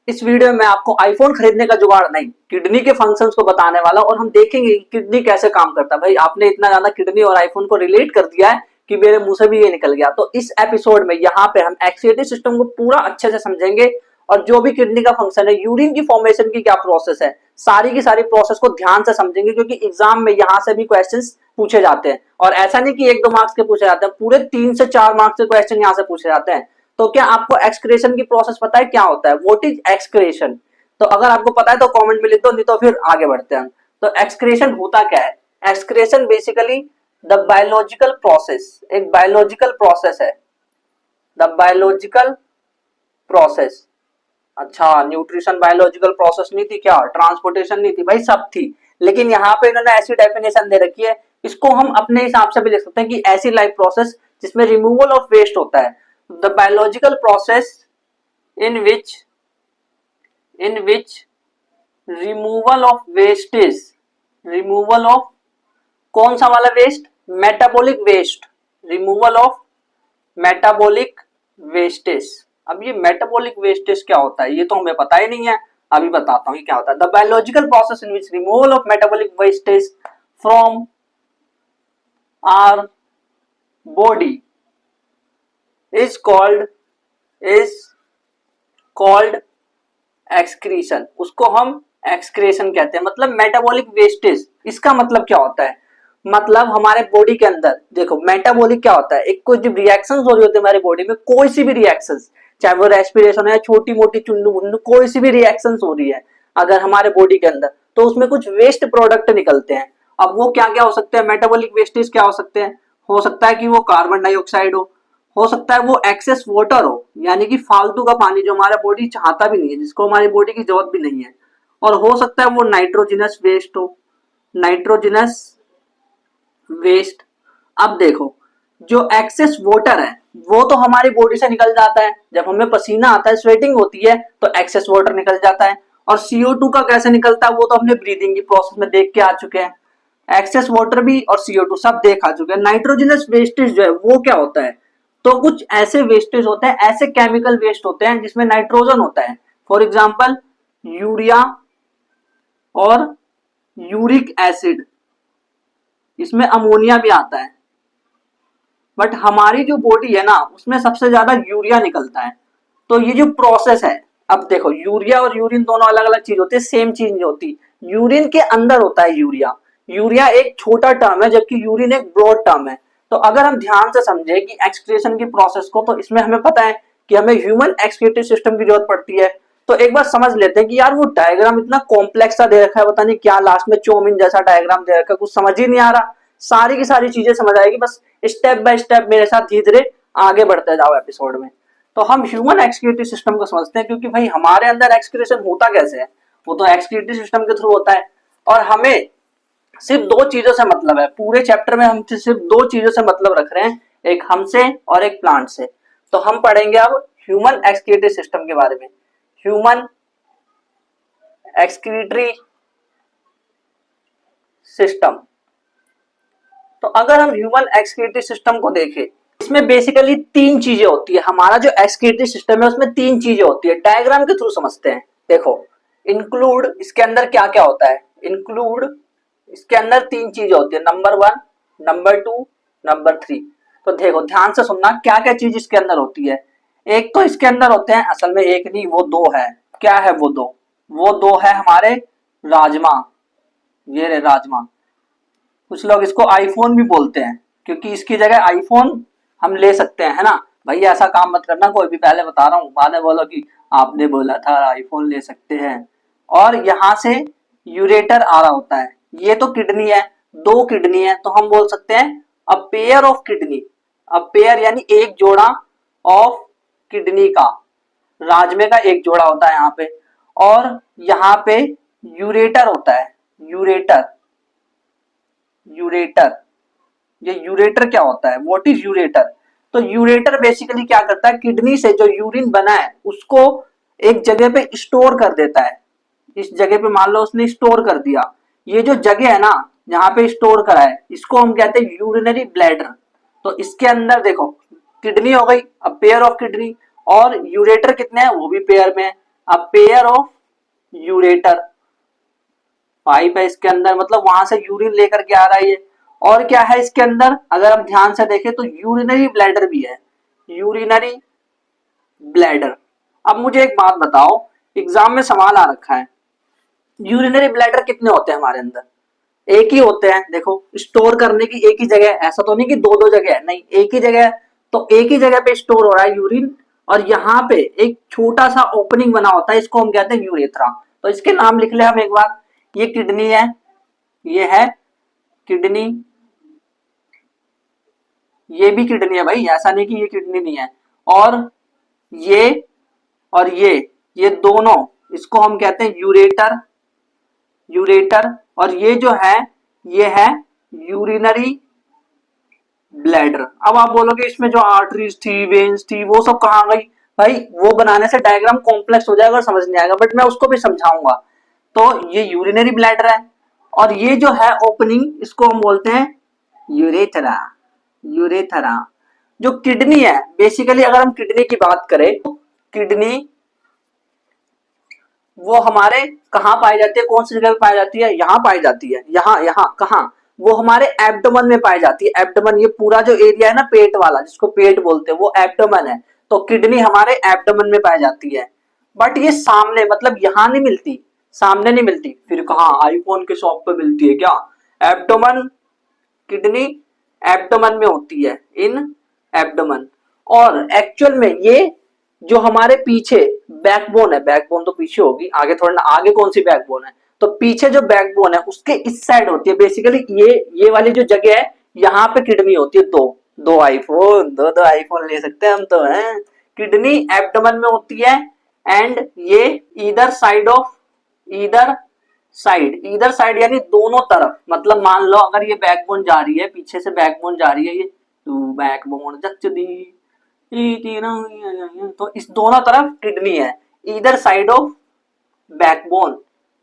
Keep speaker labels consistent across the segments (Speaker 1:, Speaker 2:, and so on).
Speaker 1: इस वीडियो में आपको आईफोन खरीदने का जुगाड़ नहीं, किडनी के फंक्शंस को बताने वाला और हम देखेंगे कि किडनी कैसे काम करता है। भाई आपने इतना ज्यादा किडनी और आईफोन को रिलेट कर दिया है कि मेरे मुंह से भी ये निकल गया। तो इस एपिसोड में यहाँ पे हम एक्सक्रीटरी सिस्टम को पूरा अच्छे से समझेंगे और जो भी किडनी का फंक्शन है, यूरिन की फॉर्मेशन की क्या प्रोसेस है, सारी की सारी प्रोसेस को ध्यान से समझेंगे क्योंकि एग्जाम में यहाँ से भी क्वेश्चंस पूछे जाते हैं। और ऐसा नहीं कि 1-2 मार्क्स के पूछे जाते हैं, पूरे 3 से 4 मार्क्स के क्वेश्चन यहाँ से पूछे जाते हैं। तो क्या आपको एक्सक्रेशन की प्रोसेस पता है क्या होता है? What is excretion? तो अगर आपको पता है तो कमेंट में लिख दो, नहीं तो फिर आगे बढ़ते हैं। तो एक्सक्रेशन होता क्या है? Excretion basically the biological process, एक बायोलॉजिकल प्रोसेस है, द बायोलॉजिकल प्रोसेस। अच्छा, न्यूट्रिशन बायोलॉजिकल प्रोसेस नहीं थी क्या? ट्रांसपोर्टेशन नहीं थी? भाई सब थी, लेकिन यहाँ पे इन्होंने ऐसी डेफिनेशन दे रखी है, इसको हम अपने हिसाब से भी लिख सकते हैं कि ऐसी लाइफ प्रोसेस जिसमें रिमूवल ऑफ वेस्ट होता है। The biological process in which removal of wastage, removal of कौन सा वाला waste? Metabolic waste, removal of metabolic wastage. अब ये मेटाबॉलिक वेस्टेज क्या होता है ये तो हमें पता ही नहीं है, अभी बताता हूँ ये क्या होता है। The biological process in which removal of metabolic wastage from our body is called excretion. उसको हम एक्सक्रेशन कहते हैं। मतलब मेटाबॉलिक वेस्टेज, इसका मतलब क्या होता है? मतलब हमारे बॉडी के अंदर देखो, मेटाबॉलिक क्या होता है? एक कुछ रिएक्शंस हो रही होती है हमारी बॉडी में, कोई सी भी रिएक्शंस, चाहे वो रेस्पिरेशन है, छोटी मोटी चुन्नू मुन्नू, कोई सी भी रिएक्शंस हो रही है अगर हमारे बॉडी के अंदर, तो उसमें कुछ वेस्ट प्रोडक्ट निकलते हैं। अब वो क्या क्या हो सकते हैं? मेटाबॉलिक वेस्टेज क्या हो सकते हैं? हो सकता है कि वो कार्बन डाइऑक्साइड हो सकता है वो एक्सेस वाटर हो, यानी कि फालतू का पानी जो हमारा बॉडी चाहता भी नहीं है, जिसको हमारी बॉडी की जरूरत भी नहीं है। और हो सकता है वो नाइट्रोजनस वेस्ट हो, नाइट्रोजनस वेस्ट। अब देखो, जो एक्सेस वाटर है वो तो हमारी बॉडी से निकल जाता है, जब हमें पसीना आता है, स्वेटिंग होती है तो एक्सेस वाटर निकल जाता है। और CO2 का कैसे निकलता है वो तो हमने ब्रीदिंग की प्रोसेस में देख के आ चुके हैं। एक्सेस वाटर भी और CO2 सब देख आ चुके हैं। नाइट्रोजनस वेस्टेज जो है वो क्या होता है? तो कुछ ऐसे वेस्टेज होते हैं, ऐसे केमिकल वेस्ट होते हैं जिसमें नाइट्रोजन होता है। फॉर एग्जाम्पल यूरिया और यूरिक एसिड, इसमें अमोनिया भी आता है। बट हमारी जो बॉडी है ना उसमें सबसे ज्यादा यूरिया निकलता है। तो ये जो प्रोसेस है, अब देखो यूरिया और यूरिन दोनों अलग अलग चीज होती है, सेम चीज नहीं होती। यूरिन के अंदर होता है यूरिया, यूरिया एक छोटा टर्म है जबकि यूरिन एक ब्रॉड टर्म है। तो अगर हम ध्यान से समझे कि एक्सक्रीशन की प्रोसेस को, तो इसमें हमें पता है कि हमें ह्यूमन एक्सक्रीटरी सिस्टम की जरूरत पड़ती है। तो एक बार समझ लेते हैं कि यार वो डायग्राम इतना कॉम्प्लेक्स सा दे रखा है, पता नहीं क्या लास्ट में चौमिन जैसा डायग्राम दे रखा है, कुछ समझ ही नहीं आ रहा। सारी की सारी चीजें समझ आएगी, बस स्टेप बाय स्टेप मेरे साथ धीरे धीरे आगे बढ़ते जाओ एपिसोड में। तो हम ह्यूमन एक्सक्रीटरी सिस्टम को समझते हैं, क्योंकि भाई हमारे अंदर एक्सक्रीशन होता कैसे है? वो तो एक्सक्रीटरी सिस्टम के थ्रू होता है। और हमें सिर्फ 2 चीजों से मतलब है, पूरे चैप्टर में हम सिर्फ 2 चीजों से मतलब रख रहे हैं, एक हमसे और एक प्लांट से। तो हम पढ़ेंगे अब ह्यूमन एक्सक्रीटरी सिस्टम के बारे में। Human excretory system. तो अगर हम ह्यूमन एक्सक्रीटरी सिस्टम को देखें, इसमें बेसिकली 3 चीजें होती है। हमारा जो एक्सक्रीटरी सिस्टम है उसमें 3 चीजें होती है, डायग्राम के थ्रू समझते हैं। देखो, इंक्लूड, इसके अंदर क्या क्या होता है? इंक्लूड, इसके अंदर 3 चीजें होती है, नंबर 1, नंबर 2, नंबर 3। तो देखो ध्यान से सुनना क्या क्या चीज इसके अंदर होती है। एक तो इसके अंदर होते हैं, असल में एक नहीं वो 2 है। क्या है वो 2? वो 2 है हमारे राजमा, ये रे राजमा। कुछ लोग इसको आईफोन भी बोलते हैं, क्योंकि इसकी जगह आईफोन हम ले सकते हैं, है ना। भाई ऐसा काम मत करना कोई भी, पहले बता रहा हूँ, बाद में बोलो कि आपने बोला था आईफोन ले सकते हैं। और यहाँ से यूरेटर आ रहा होता है, ये तो किडनी है, 2 किडनी है, तो हम बोल सकते हैं a pair of kidney. A pair यानी एक जोड़ा ऑफ किडनी का, राजमे का एक जोड़ा होता है यहाँ पे। और यहाँ पे यूरेटर होता है, यूरेटर, यूरेटर। ये यूरेटर क्या होता है? What is ureter? तो यूरेटर बेसिकली क्या करता है, किडनी से जो यूरिन बना है उसको एक जगह पे स्टोर कर देता है। इस जगह पे मान लो उसने स्टोर कर दिया, ये जो जगह है ना जहाँ पे स्टोर करा है, इसको हम कहते हैं यूरिनरी ब्लैडर। तो इसके अंदर देखो, किडनी हो गई, अब पेयर ऑफ किडनी, और यूरेटर कितने हैं वो भी पेयर में है। A pair of ureter, pipe है इसके अंदर, मतलब वहां से यूरिन लेकर के आ रहा है ये। और क्या है इसके अंदर, अगर आप ध्यान से देखें तो यूरिनरी ब्लैडर भी है, यूरिनरी ब्लैडर। अब मुझे एक बात बताओ, एग्जाम में सवाल आ रखा है, यूरिनरी ब्लैडर कितने होते हैं हमारे अंदर? एक ही होते हैं। देखो, स्टोर करने की एक ही जगह है, ऐसा तो नहीं कि दो दो जगह है, नहीं, एक ही जगह है। तो एक ही जगह पे स्टोर हो रहा है यूरिन, और यहाँ पे एक छोटा सा ओपनिंग बना होता है, इसको हम कहते हैं यूरेथ्रा। तो इसके नाम लिख ले हम एक बार। ये किडनी है, ये है किडनी, ये भी किडनी है भाई, ऐसा नहीं कि ये किडनी नहीं है। और ये और ये दोनों, इसको हम कहते हैं यूरेटर, यूरेटर। और ये जो है, ये है यूरिनरी ब्लैडर। अब आप बोलोगे इसमें जो आर्टरीज थी, वेन्स थी, वो सब कहाँ गई? भाई वो बनाने से डायग्राम कॉम्प्लेक्स हो जाएगा और समझ नहीं आएगा, बट मैं उसको भी समझाऊंगा। तो ये यूरिनरी ब्लैडर है, और ये जो है ओपनिंग, इसको हम बोलते हैं यूरेथरा, यूरेथरा। जो किडनी है, बेसिकली अगर हम किडनी की बात करें तो किडनी वो हमारे कहाँ पाई जाती है, कौन सी जगह पे पाई जाती है? यहाँ पाई जाती है, यहाँ यहाँ कहाँ? वो हमारे एब्डोमेन में पाई जाती है। एब्डोमेन, ये पूरा जो एरिया है ना पेट वाला, जिसको पेट बोलते हैं, वो एब्डोमेन है। तो किडनी हमारे एब्डोमेन में पाई जाती है, बट ये सामने, मतलब यहाँ नहीं मिलती, सामने नहीं मिलती। फिर कहाँ? आईफोन के शॉप पे मिलती है क्या? एब्डोमेन, किडनी एब्डोमेन में होती है, इन एब्डोमेन। और एक्चुअल में ये जो हमारे पीछे बैकबोन है, बैकबोन तो पीछे होगी, आगे थोड़ा ना, आगे कौन सी बैकबोन है? तो पीछे जो बैकबोन है उसके इस साइड होती है बेसिकली, ये वाली जो जगह है, यहाँ पे किडनी होती है। दो दो आईफोन, दो आईफोन ले सकते हैं हम तो हैं। किडनी एब्डोमेन में होती है, एंड ये either side of, either side, either side यानी दोनों तरफ। मतलब मान लो अगर ये बैकबोन जा रही है, पीछे से बैकबोन जा रही है, ये तू बैकबोन जच दी, तो इस दोनों तरफ किडनी है, either side of backbone,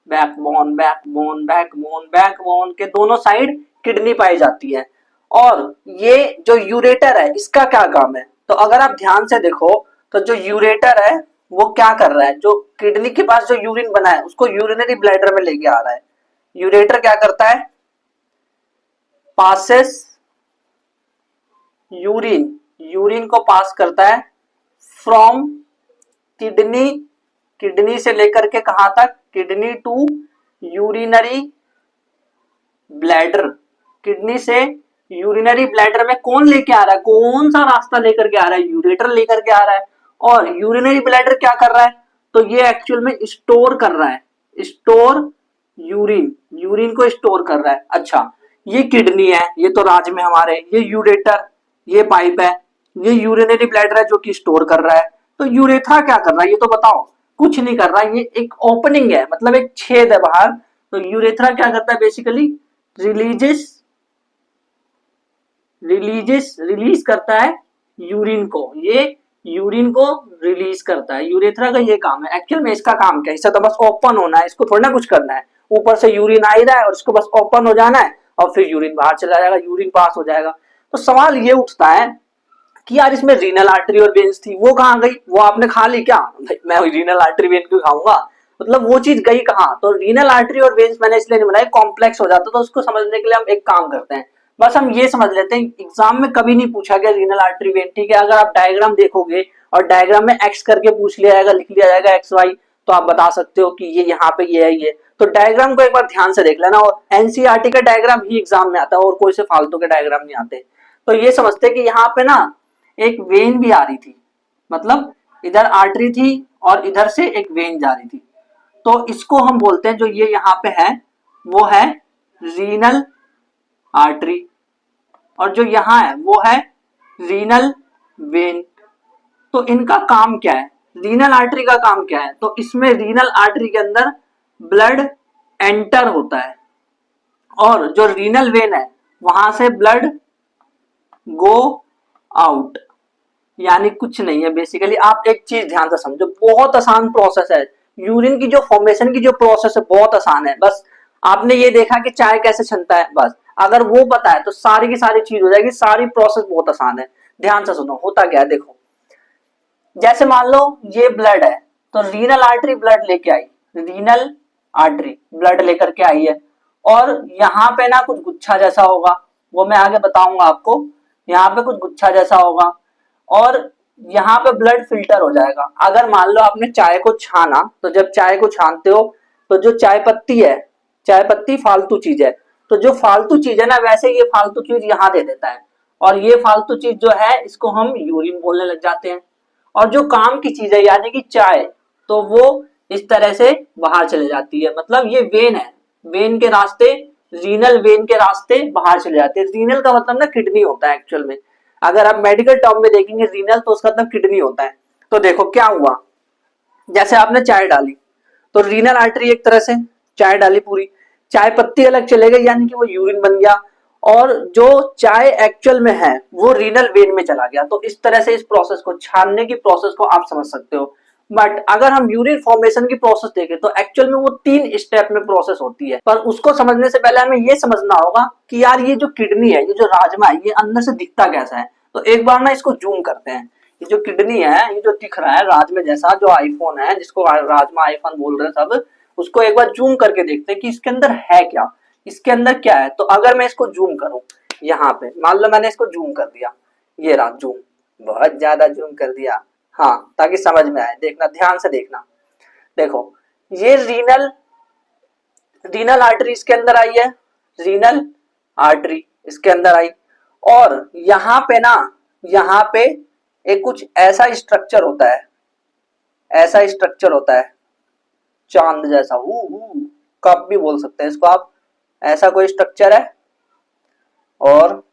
Speaker 1: backbone backbone backbone backbone के दोनों साइड किडनी पाई जाती है। और ये जो यूरेटर है, इसका क्या काम है? तो अगर आप ध्यान से देखो, तो जो यूरेटर है वो क्या कर रहा है? जो किडनी के पास जो यूरिन बना है उसको यूरिनरी ब्लैडर में लेके आ रहा है। यूरेटर क्या करता है? पासेस यूरिन, यूरिन को पास करता है फ्रॉम किडनी, किडनी से लेकर के कहां तक? Kidney to urinary bladder. Kidney से यूरिनरी ब्लैडर में कौन लेके आ रहा है? कौन सा रास्ता लेकर के आ रहा है? यूरेटर लेकर के आ रहा है। और यूरिनरी ब्लैडर क्या कर रहा है? तो ये एक्चुअल में स्टोर कर रहा है, स्टोर यूरिन, यूरिन को स्टोर कर रहा है। अच्छा, ये किडनी है, ये तो राज में हमारे, ये यूरेटर, ये पाइप है, ये यूरिनरी ब्लैडर है जो कि स्टोर कर रहा है। तो यूरेथ्रा क्या कर रहा है? ये तो बताओ। कुछ नहीं कर रहा, ये एक ओपनिंग है, मतलब एक छेद है बाहर। तो यूरेथ्रा क्या करता है? बेसिकली रिलीजेस, रिलीज करता है यूरिन को, ये यूरिन को रिलीज करता है। यूरेथ्रा का ये काम है। एक्चुअल में इसका काम क्या है? इससे तो बस ओपन होना है, इसको थोड़ा ना कुछ करना है। ऊपर से यूरिन आ ही रहा है और इसको बस ओपन हो जाना है, और फिर यूरिन बाहर चला जाएगा, यूरिन पास हो जाएगा। तो सवाल ये उठता है कि यार इसमें रीनल आर्टरी और वेन्स थी, वो कहाँ गई? वो आपने खा ली क्या? मैं रीनल आर्टरी वेन क्यों खाऊंगा? मतलब वो चीज गई कहाँ? तो रीनल आर्टरी और वेन्स मैंने इसलिए नहीं बनाई, कॉम्प्लेक्स हो जाता। तो उसको समझने के लिए हम एक काम करते हैं, बस हम ये समझ लेते हैं, एग्जाम में कभी नहीं पूछा गया रीनल आर्टरी वेन, ठीक है? अगर आप डायग्राम देखोगे और डायग्राम में एक्स करके पूछ लिया जाएगा, लिख लिया जाएगा एक्स वाई, तो आप बता सकते हो कि ये यहाँ पे ये है ये। तो डायग्राम को एक बार ध्यान से देख लेना, और एनसीईआरटी का डायग्राम ही एग्जाम में आता है, और कोई से फालतू के डायग्राम नहीं आते। तो ये समझते कि यहाँ पे ना एक वेन भी आ रही थी, मतलब इधर आर्टरी थी और इधर से एक वेन जा रही थी। तो इसको हम बोलते हैं, जो ये यहाँ पे है वो है रीनल आर्टरी, और जो यहाँ है वो है रीनल वेन। तो इनका काम क्या है? रीनल आर्टरी का काम क्या है? तो इसमें रीनल आर्टरी के अंदर ब्लड एंटर होता है, और जो रीनल वेन है वहां से ब्लड गो आउट, यानी कुछ नहीं है। बेसिकली आप एक चीज ध्यान से समझो, बहुत आसान प्रोसेस है। यूरिन की जो फॉर्मेशन की जो प्रोसेस है बहुत आसान है। बस आपने ये देखा कि चाय कैसे छनता है, बस अगर वो पता है तो सारी की सारी चीज हो जाएगी। सारी प्रोसेस बहुत आसान है। ध्यान से सुनो, होता क्या है देखो, जैसे मान लो ये ब्लड है, तो रीनल आर्टरी ब्लड लेके आई, रीनल आर्टरी ब्लड लेकर के आई है, और यहाँ पे ना कुछ गुच्छा जैसा होगा, वो मैं आगे बताऊंगा आपको। यहाँ पे कुछ गुच्छा जैसा होगा और यहाँ पे ब्लड फिल्टर हो जाएगा। अगर मान लो आपने चाय को छाना, तो जब चाय को छानते हो तो जो चाय पत्ती है, चाय पत्ती फालतू चीज है, तो जो फालतू चीज है ना, वैसे ये फालतू चीज यहाँ दे देता है, और ये फालतू चीज जो है इसको हम यूरिन बोलने लग जाते हैं। और जो काम की चीज है यानी कि चाय, तो वो इस तरह से बाहर चले जाती है। मतलब ये वेन है, वेन के रास्ते, रीनल वेन के रास्ते बाहर चले जाते हैं। रीनल का मतलब ना किडनी होता है एक्चुअल में। अगर आप मेडिकल टर्म में देखेंगे रीनल, तो उसका मतलब किडनी होता है। तो देखो क्या हुआ, जैसे आपने चाय डाली तो रीनल आर्टरी एक तरह से चाय डाली पूरी, चाय पत्ती अलग चले गई यानी कि वो यूरिन बन गया, और जो चाय एक्चुअल में है वो रीनल वेन में चला गया। तो इस तरह से इस प्रोसेस को, छानने की प्रोसेस को आप समझ सकते हो। बट अगर हम यूरिन फॉर्मेशन की प्रोसेस देखें तो एक्चुअल में वो 3 स्टेप में प्रोसेस होती है। पर उसको समझने से पहले हमें ये समझना होगा कि यार ये जो किडनी है, ये जो राजमा है, ये अंदर से दिखता कैसा है। तो एक बार ना इसको जूम करते हैं। ये जो किडनी है, ये जो दिख रहा है राजमा जैसा, जो आईफोन है जिसको राजमा आईफोन बोल रहे हैं सब, उसको एक बार जूम करके देखते हैं कि इसके अंदर है क्या, इसके अंदर क्या है। तो अगर मैं इसको जूम करूं, यहाँ पे मान लो मैंने इसको जूम कर दिया, ये रहा जूम, बहुत ज्यादा जूम कर दिया, हाँ, ताकि समझ में आए। देखना, ध्यान से देखना। देखो ये रीनल, रीनल आर्टरी इसके अंदर आई है, रीनल आर्टरी इसके अंदर आई, और यहाँ पे ना, यहाँ पे एक कुछ ऐसा स्ट्रक्चर होता है, ऐसा स्ट्रक्चर होता है चांद जैसा, कप भी बोल सकते हैं इसको आप। ऐसा कोई स्ट्रक्चर है, और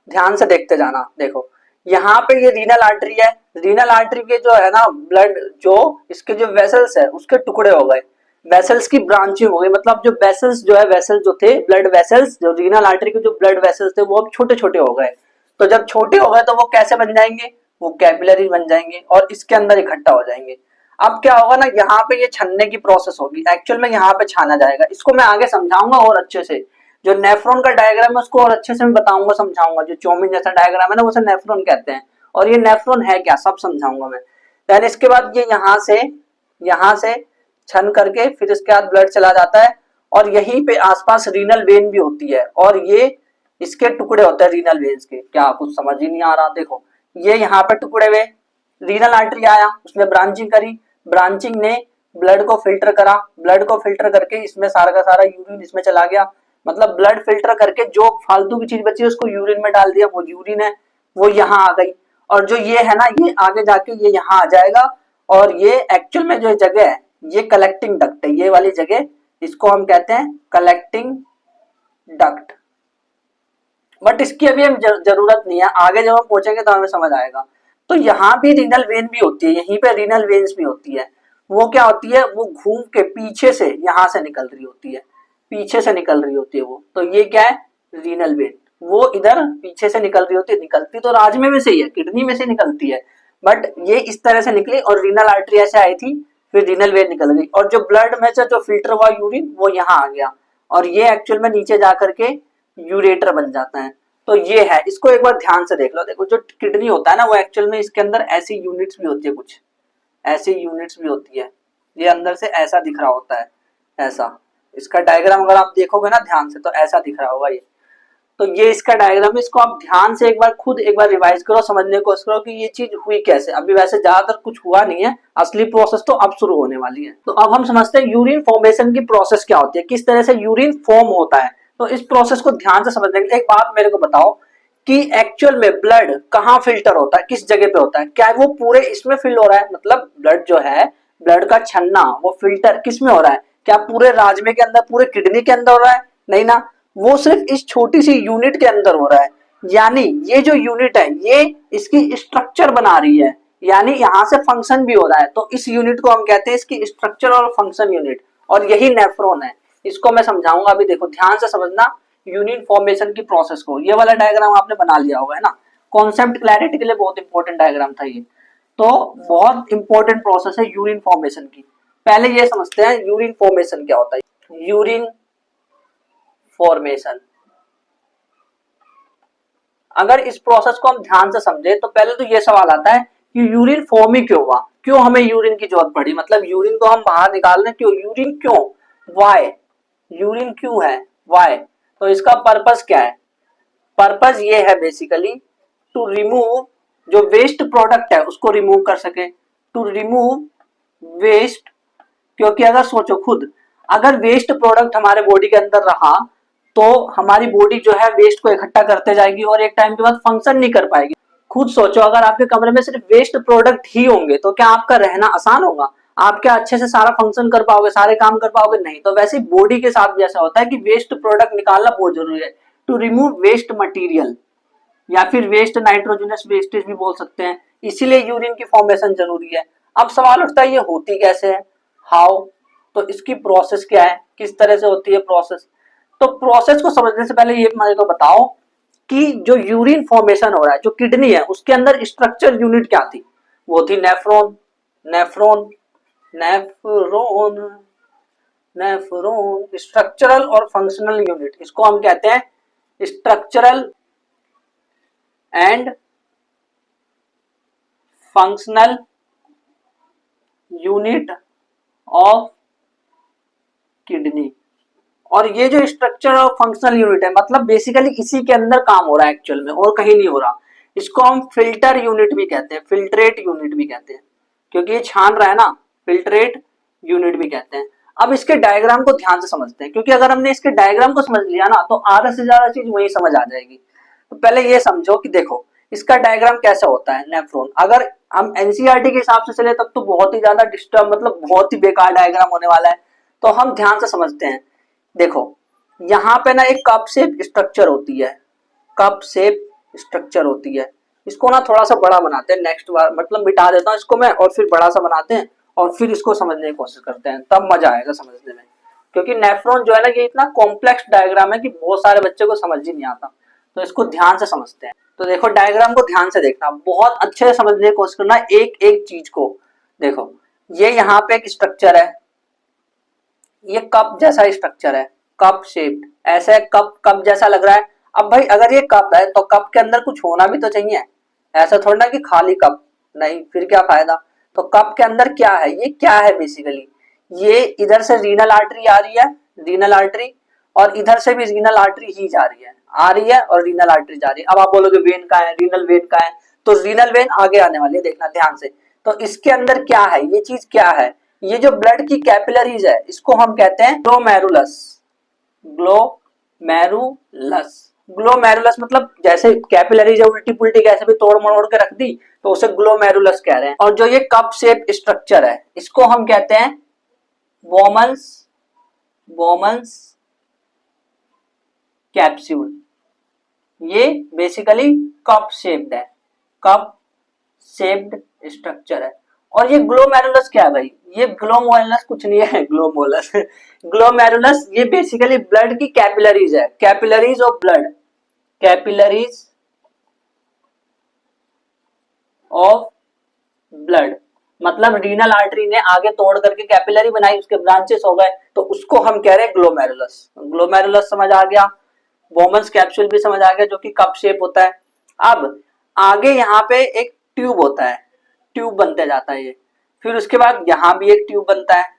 Speaker 1: ध्यान से देखते जाना। देखो यहाँ पे ये रीनल आर्टरी है, रीनल आर्टरी के जो है ना ब्लड, जो इसके जो वेसल्स है उसके टुकड़े हो गए, वेसल्स की ब्रांचिंग हो गई। मतलब जो वेसल्स जो है, वेसल्स जो थे ब्लड वेसल्स, जो रीनल आर्टरी के जो ब्लड वेसल्स थे वो अब छोटे छोटे हो गए। तो जब छोटे हो गए तो वो कैसे बन जाएंगे, वो कैपिलरी बन जाएंगे और इसके अंदर इकट्ठा हो जाएंगे। अब क्या होगा ना, यहाँ पे ये छनने की प्रोसेस होगी, एक्चुअल में यहाँ पे छाना जाएगा। इसको मैं आगे समझाऊंगा और अच्छे से। जो नेफ्रॉन का डायग्राम है उसको और अच्छे से मैं बताऊंगा, समझाऊंगा। जो चौमिन जैसा डायग्राम है ना, उसे नेफ्रॉन कहते हैं, और ये नेफ्रॉन है क्या सब समझाऊंगा मैं। देन इसके बाद ये यहाँ से छन करके फिर इसके बाद ब्लड चला जाता है, और यहीं पे आसपास रीनल वेन भी होती है, और ये इसके टुकड़े होते हैं रीनल वेन्स के। क्या कुछ समझ ही नहीं आ रहा, देखो ये यहाँ पे टुकड़े हुए, रीनल आर्टरी आया, उसने ब्रांचिंग करी, ब्रांचिंग ने ब्लड को फिल्टर करा, ब्लड को फिल्टर करके इसमें सारा का सारा यूरिन इसमें चला गया। मतलब ब्लड फिल्टर करके जो फालतू की चीज बची है उसको यूरिन में डाल दिया, वो यूरिन है वो यहाँ आ गई, और जो ये है ना, ये आगे जाके ये यहाँ आ जाएगा। और ये एक्चुअल में जो जगह है ये कलेक्टिंग डक्ट है, ये वाली जगह, इसको हम कहते हैं कलेक्टिंग डक्ट। बट इसकी अभी हम जरूरत नहीं है, आगे जब हम पहुंचेंगे तो हमें समझ आएगा। तो यहाँ भी रीनल वेन भी होती है, यहीं पे रीनल वेन्स भी होती है। वो क्या होती है, वो घूम के पीछे से यहाँ से निकल रही होती है, पीछे से निकल रही होती है वो। तो ये क्या है, रीनल वेन, वो इधर पीछे से निकल रही होती है। निकलती तो राजमे में से ही है, किडनी में से निकलती है, बट ये इस तरह से निकली और रीनल आर्टरी ऐसे आई थी, फिर रीनल वेन निकल गई, और जो ब्लड में से जो फिल्टर हुआ यूरिन वो यहाँ आ गया, और ये एक्चुअल में नीचे जाकर के यूरेटर बन जाता है। तो ये है, इसको एक बार ध्यान से देख लो। देखो जो किडनी होता है ना, वो एक्चुअल में इसके अंदर ऐसी यूनिट्स भी होती है, कुछ ऐसी यूनिट्स भी होती है। ये अंदर से ऐसा दिख रहा होता है, ऐसा। इसका डायग्राम अगर आप देखोगे ना ध्यान से तो ऐसा दिख रहा होगा ये। तो ये इसका डायग्राम है, इसको आप ध्यान से एक बार खुद एक बार रिवाइज करो, समझने की कोशिश करो कि ये चीज हुई कैसे। अभी वैसे ज्यादातर कुछ हुआ नहीं है, असली प्रोसेस तो अब शुरू होने वाली है। तो अब हम समझते हैं यूरिन फॉर्मेशन की प्रोसेस क्या होती है, किस तरह से यूरिन फॉर्म होता है। तो इस प्रोसेस को ध्यान से समझने के लिए एक बात मेरे को बताओ कि एक्चुअल में ब्लड कहाँ फिल्टर होता है, किस जगह पे होता है। क्या वो पूरे इसमें फिल हो रहा है, मतलब ब्लड जो है, ब्लड का छन्ना वो फिल्टर किस में हो रहा है, क्या पूरे राजमे के अंदर, पूरे किडनी के अंदर हो रहा है? नहीं ना, वो सिर्फ इस छोटी सी यूनिट के अंदर हो रहा है। यानी ये जो यूनिट है ये इसकी स्ट्रक्चर बना रही है, यानी यहाँ से फंक्शन भी हो रहा है। तो इस यूनिट को हम कहते हैं इसकी स्ट्रक्चर और फंक्शन यूनिट, और यही नेफ्रॉन है। इसको मैं समझाऊंगा, अभी देखो ध्यान से समझना यूनिट फॉर्मेशन की प्रोसेस को। ये वाला डायग्राम आपने बना लिया होगा, है ना। कॉन्सेप्ट क्लैरिटी के लिए बहुत इंपॉर्टेंट डायग्राम था ये। तो बहुत इंपॉर्टेंट प्रोसेस है यूरिन फॉर्मेशन की। पहले ये समझते हैं यूरिन फॉर्मेशन क्या होता है। यूरिन फॉर्मेशन, अगर इस प्रोसेस को हम ध्यान से समझे तो पहले तो ये सवाल आता है कि यूरिन फॉर्म ही क्यों हुआ, क्यों हमें यूरिन की जरूरत पड़ी, मतलब यूरिन को हम बाहर निकाल रहे हैं, क्यों यूरिन, क्यों, वाई, यूरिन क्यों है, वाई। तो इसका पर्पस क्या है, पर्पस ये है बेसिकली टू रिमूव, जो वेस्ट प्रोडक्ट है उसको रिमूव कर सके, टू रिमूव वेस्ट। क्योंकि अगर सोचो खुद, अगर वेस्ट प्रोडक्ट हमारे बॉडी के अंदर रहा तो हमारी बॉडी जो है वेस्ट को इकट्ठा करते जाएगी और एक टाइम के बाद फंक्शन नहीं कर पाएगी। खुद सोचो, अगर आपके कमरे में सिर्फ वेस्ट प्रोडक्ट ही होंगे तो क्या आपका रहना आसान होगा, आप क्या अच्छे से सारा फंक्शन कर पाओगे, सारे काम कर पाओगे, नहीं। तो वैसे बॉडी के साथ भी ऐसा होता है कि वेस्ट प्रोडक्ट निकालना बहुत जरूरी है, टू रिमूव वेस्ट मटीरियल, या फिर वेस्ट नाइट्रोजनस वेस्टेज भी बोल सकते हैं, इसीलिए यूरिन की फॉर्मेशन जरूरी है। अब सवाल उठता है ये होती कैसे है, हाउ, तो इसकी प्रोसेस क्या है, किस तरह से होती है प्रोसेस। तो प्रोसेस को समझने से पहले ये मुझे तो बताओ कि जो यूरिन फॉर्मेशन हो रहा है, जो किडनी है उसके अंदर स्ट्रक्चर यूनिट क्या थी, वो थी nephron, nephron, nephron, nephron, structural और फंक्शनल यूनिट, इसको हम कहते हैं structural and functional unit of kidney. और ये जो स्ट्रक्चर और फंक्शनल यूनिट है, मतलब बेसिकली इसी के अंदर काम हो रहा है एक्चुअल में, और कहीं नहीं हो रहा। इसको हम फिल्टर यूनिट भी कहते हैं, फिल्ट्रेट यूनिट भी कहते हैं, क्योंकि ये छान रहा है ना, फिल्ट्रेट यूनिट भी कहते हैं। अब इसके डायग्राम को ध्यान से समझते हैं, क्योंकि अगर हमने इसके डायग्राम को समझ लिया ना तो आधा से ज्यादा चीज वही समझ आ जाएगी। तो पहले ये समझो कि देखो इसका डायग्राम कैसा होता है नेफ्रॉन। अगर हम एनसीईआरटी के हिसाब से चले तब तो बहुत ही ज्यादा डिस्टर्ब, मतलब बहुत ही बेकार डायग्राम होने वाला है। तो हम ध्यान से समझते हैं। देखो यहाँ पे ना एक कप शेप स्ट्रक्चर होती है, कप शेप स्ट्रक्चर होती है। इसको ना थोड़ा सा बड़ा बनाते हैं नेक्स्ट बार, मतलब मिटा देता हूँ इसको मैं और फिर बड़ा सा बनाते हैं और फिर इसको समझने की कोशिश करते हैं, तब मजा आएगा समझने में। क्योंकि नेफ्रॉन जो है ना ये इतना कॉम्प्लेक्स डायग्राम है कि बहुत सारे बच्चे को समझ ही नहीं आता। तो इसको ध्यान से समझते हैं। तो देखो डायग्राम को ध्यान से देखना, बहुत अच्छे से समझने की कोशिश करना एक एक चीज को। देखो ये यहाँ पे एक स्ट्रक्चर है, ये कप जैसा स्ट्रक्चर है, कप शेप्ड, ऐसे कप कप जैसा लग रहा है। अब भाई अगर ये कप है तो कप के अंदर कुछ होना भी तो चाहिए, ऐसा थोड़ा ना कि खाली कप, नहीं फिर क्या फायदा। तो कप के अंदर क्या है, ये क्या है बेसिकली, ये इधर से रीनल आर्टरी आ रही है, रीनल आर्टरी, और इधर से भी रीनल आर्टरी ही जा रही है, आ रही है और रीनल आर्टरी जा रही है। अब आप बोलोगे वेन का है, रीनल वेन का है, तो रीनल वेन आगे आने वाली है, देखना ध्यान से। तो इसके अंदर क्या है, ये चीज क्या है, ये जो ब्लड की कैपिलरीज है इसको हम कहते हैं ग्लोमेरुलस, ग्लोमेरुलस, ग्लोमेरुलस मतलब जैसे कैपिलरीज है उल्टी पुल्टी कैसे भी तोड़ मरोड़ के रख दी तो उसे ग्लोमेरुलस कह रहे हैं। और जो ये कप शेप स्ट्रक्चर है इसको हम कहते हैं बोमन्स, बोमन्स कैप्सूल। ये बेसिकली कप शेप्ड है, कप शेप्ड स्ट्रक्चर है। और ये ग्लोमेरुलस क्या है भाई, ये ग्लोमेरुलस कुछ नहीं है, ग्लोमोलस ग्लोमेरुलस ये बेसिकली ब्लड की कैपिलरीज है, capillaries of blood, capillaries of blood. मतलब रीनल आर्टरी ने आगे तोड़ करके कैपिलरी बनाई, उसके ब्रांचेस हो गए, तो उसको हम कह रहे हैं ग्लोमेरुलस। ग्लोमेरुलस समझ आ गया, बोमन्स कैप्सूल भी समझ आ गया जो कि कप शेप होता है। अब आगे यहाँ पे एक ट्यूब होता है, ट्यूब बनते जाता है ये, फिर उसके बाद यहाँ भी एक ट्यूब बनता है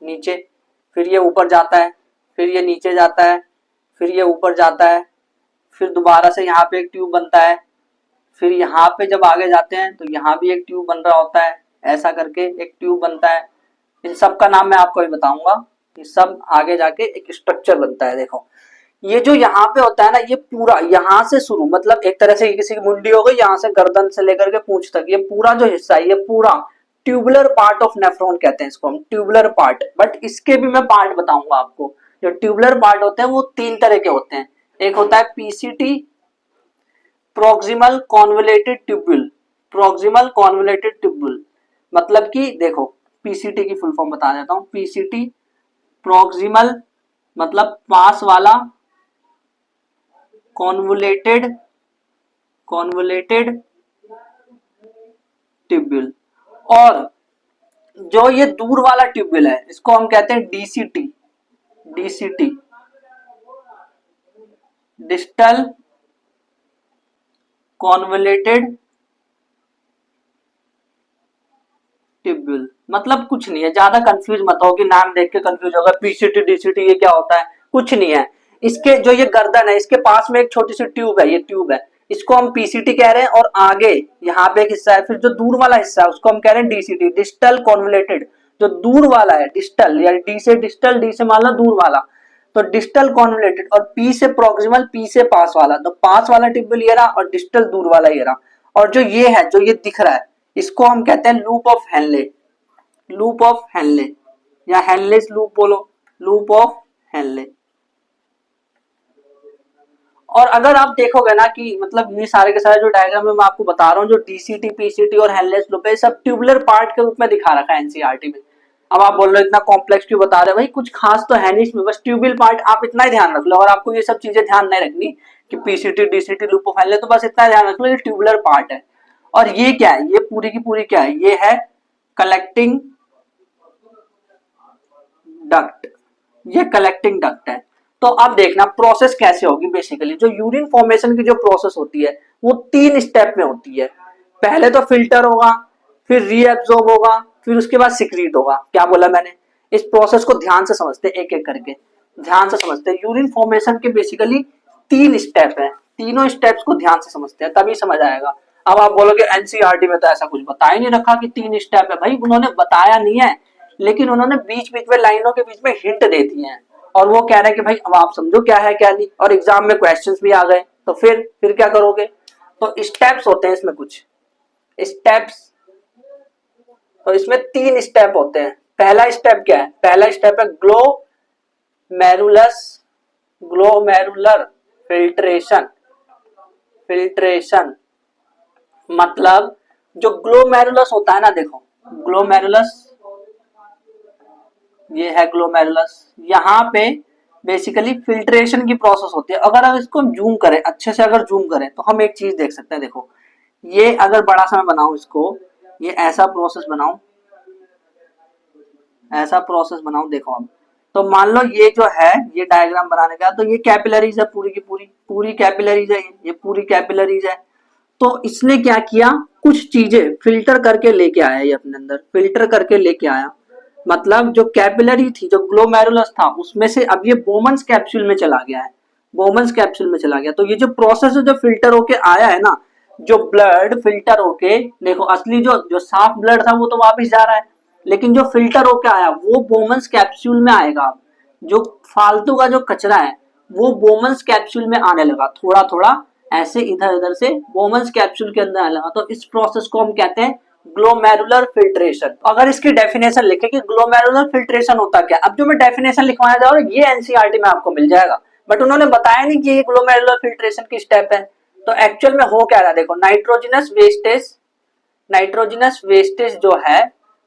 Speaker 1: नीचे, फिर ये ऊपर जाता है, फिर ये नीचे जाता है, फिर ये ऊपर जाता है, फिर दोबारा से यहाँ पे एक ट्यूब बनता है, फिर यहाँ पे जब आगे जाते हैं तो यहाँ भी एक ट्यूब बन रहा होता है, ऐसा करके एक ट्यूब बनता है। इन सब का नाम मैं आपको भी बताऊंगा, ये सब आगे जाके एक स्ट्रक्चर बनता है। देखो ये जो यहाँ पे होता है ना, ये पूरा यहाँ से शुरू, मतलब एक तरह से किसी की मुंडी हो गई, यहाँ से गर्दन से लेकर के पूंछ तक, ये पूरा जो हिस्सा है ये पूरा ट्यूबुलर पार्ट ऑफ नेफ्रॉन कहते हैं इसको हम, ट्यूबुलर पार्ट। बट इसके भी मैं पार्ट बताऊंगा आपको। जो ट्यूबुलर पार्ट होते हैं वो तीन तरह के होते हैं, एक होता है PCT, proximal convoluted tubule, proximal convoluted tubule, मतलब कि देखो पीसीटी की फुल फॉर्म बता देता हूं। पीसीटी प्रोक्सिमल मतलब पास वाला, कॉन्वोलेटेड, कॉन्वोलेटेड ट्यूब्यूल, और जो ये दूर वाला ट्यूब्यूल है इसको हम कहते हैं DCT, DCT distal convoluted tubule मतलब कुछ नहीं है, ज्यादा कंफ्यूज मत हो कि नाम देख के कंफ्यूज होगा पीसीटी डीसीटी ये क्या होता है, कुछ नहीं है। इसके जो ये गर्दन है इसके पास में एक छोटी सी ट्यूब है, ये ट्यूब है, इसको हम पीसीटी कह रहे हैं और आगे यहाँ पे एक हिस्सा है, फिर जो दूर वाला हिस्सा है उसको हम कह रहे हैं डीसीटी, डिस्टल कॉन्वलेटेड। जो दूर वाला है डिस्टल, या डी से डिस्टल, डी से मान लो दूर वाला, तो डिस्टल कॉन्वलेटेड, और पी से प्रोक्सिमल, पी से पास वाला, तो पास वाला ट्यूब्यूल ये रहा और डिस्टल दूर वाला ये रहा। और जो ये है, जो ये दिख रहा है, इसको हम कहते हैं loop of Henle, loop of Henle या हेनलेस लूप बोलो, लूप ऑफ हेनले। और अगर आप देखोगे ना कि मतलब ये सारे के सारे जो डायग्राम मैं आपको बता रहा हूँ, जो डीसीटी पीसीटी और हेनलेस लूप है, सब ट्यूबुलर पार्ट के रूप में दिखा रखा है एनसीईआरटी में। अब आप बोल रहे हो इतना कॉम्प्लेक्स क्यों बता रहे हो भाई, कुछ खास तो है नहीं इसमें, बस ट्यूबुल पार्ट आप इतना ही ध्यान रख लो। और आपको ये सब चीजें ध्यान नहीं रखनी कि PCT DCT loop of Henle, तो बस इतना ध्यान रख लो ये ट्यूबुलर पार्ट है। और ये क्या है, ये पूरी की पूरी क्या है, ये है कलेक्टिंग डक्ट, ये कलेक्टिंग डक्ट है। तो अब देखना प्रोसेस कैसे होगी। बेसिकली जो यूरिन फॉर्मेशन की जो प्रोसेस होती है वो 3 स्टेप में होती है। पहले तो फिल्टर होगा, फिर रीएब्सॉर्ब होगा, फिर उसके बाद सिक्रीट होगा। क्या बोला मैंने, इस प्रोसेस को ध्यान से समझते एक एक करके, ध्यान से समझते हैं। यूरिन फॉर्मेशन के बेसिकली 3 स्टेप है, तीनों स्टेप्स को ध्यान से समझते हैं तभी समझ आएगा। अब आप बोलोगे एनसीईआरटी में तो ऐसा कुछ बता ही नहीं रखा कि 3 स्टेप है। भाई उन्होंने बताया नहीं है, लेकिन उन्होंने बीच बीच में लाइनों के बीच में हिंट दे दी है, और वो कह रहे हैं कि भाई अब आप समझो क्या है क्या नहीं, और एग्जाम में क्वेश्चंस भी आ गए तो फिर क्या करोगे। तो स्टेप्स होते हैं इसमें, कुछ स्टेप्स, तो इसमें 3 स्टेप होते हैं। पहला स्टेप क्या है, पहला स्टेप है ग्लोमेरुलस, ग्लोमेरुलर फिल्ट्रेशन, फिल्ट्रेशन मतलब जो ग्लोमेरुलस होता है ना, देखो ग्लोमेरुलस, ये है ग्लोमेरुलस, यहाँ पे बेसिकली फिल्ट्रेशन की प्रोसेस होती है। अगर हम इसको जूम करें अच्छे से, अगर जूम करें तो हम एक चीज देख सकते हैं। देखो ये अगर बड़ा सा मैं बनाऊं इसको, ये ऐसा प्रोसेस बनाऊं, ऐसा प्रोसेस बनाऊं, देखो अब तो मान लो ये जो है ये डायग्राम बनाने का, तो ये कैपिलरीज है पूरी की पूरी, पूरी कैपिलरीज है, ये पूरी कैपिलरीज है। तो इसने क्या किया, कुछ चीजें फिल्टर करके लेके आया, ये अपने अंदर फिल्टर करके लेके आया। मतलब जो कैपिलरी थी, जो ग्लोमेरुलस था, उसमें से अब ये बोमन्स कैप्सूल में चला गया है, बोमन्स कैप्सूल में चला गया। तो ये जो प्रोसेस है, जो फिल्टर होके आया है ना, जो ब्लड फिल्टर होके, देखो असली जो साफ ब्लड था वो तो वापस जा रहा है, लेकिन जो फिल्टर होके आया वो बोमन्स कैप्सूल में आएगा। जो फालतू का जो कचरा है वो बोमन्स कैप्सूल में आने लगा, थोड़ा थोड़ा ऐसे इधर उधर से बोमन्स कैप्सूल के अंदर आने लगा। तो इस प्रोसेस को हम कहते हैं ग्लोमेरुलर फिल्ट्रेशन। अगर इसकी डेफिनेशन लिखे कि ग्लोमेरुलर फिल्ट्रेशन होता क्या, अब जो मैं डेफिनेशन लिखवाने जा रहा हूँ ये एनसीईआरटी में आपको मिल जाएगा, बट उन्होंने बताया नहीं कि ये ग्लोमेरुलर फिल्ट्रेशन की स्टेप है। तो एक्चुअल में हो क्या रहा है, देखो नाइट्रोजनस वेस्टेज, नाइट्रोजनस वेस्टेज जो है,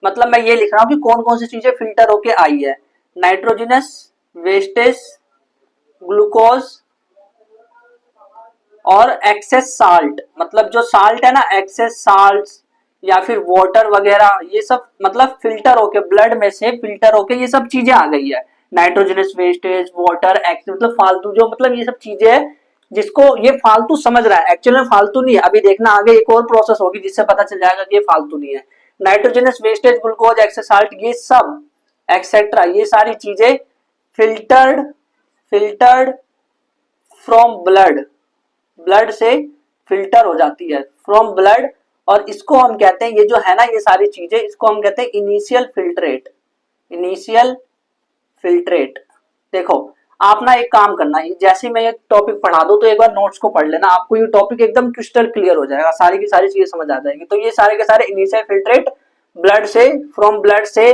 Speaker 1: मतलब मैं ये लिख रहा हूँ कि कौन कौन सी चीजें फिल्टर होके आई है। नाइट्रोजनस वेस्टेज, ग्लूकोज और एक्सेस साल्ट, मतलब जो साल्ट है ना, एक्सेस साल्ट या फिर वाटर वगैरह, ये सब मतलब फिल्टर होके ब्लड में से फिल्टर होके ये सब चीजें आ गई है। नाइट्रोजनस वेस्टेज, वाटर, एक्सेस, मतलब फालतू जो, मतलब ये सब चीजें है जिसको ये फालतू समझ रहा है, एक्चुअली में फालतू नहीं है। अभी देखना आगे एक और प्रोसेस होगी जिससे पता चल जाएगा कि ये फालतू नहीं है। Nitrogenous wastage, glucose, excess salt, ये सब एक्सेट्रा, ये सारी चीजें filtered, filtered from blood, blood से फिल्टर हो जाती है, फ्रॉम ब्लड। और इसको हम कहते हैं, ये जो है ना ये सारी चीजें, इसको हम कहते हैं इनिशियल फिल्ट्रेट, इनिशियल फिल्ट्रेट। देखो आप ना एक काम करना, जैसे मैं ये टॉपिक पढ़ा दूं तो एक बार नोट्स को पढ़ लेना, आपको ये टॉपिक एकदम क्रिस्टल क्लियर हो जाएगा, सारी की सारी चीजें समझ आ जाएगी। तो ये सारे के सारे इनिशियल फिल्ट्रेट ब्लड से, फ्रॉम ब्लड से,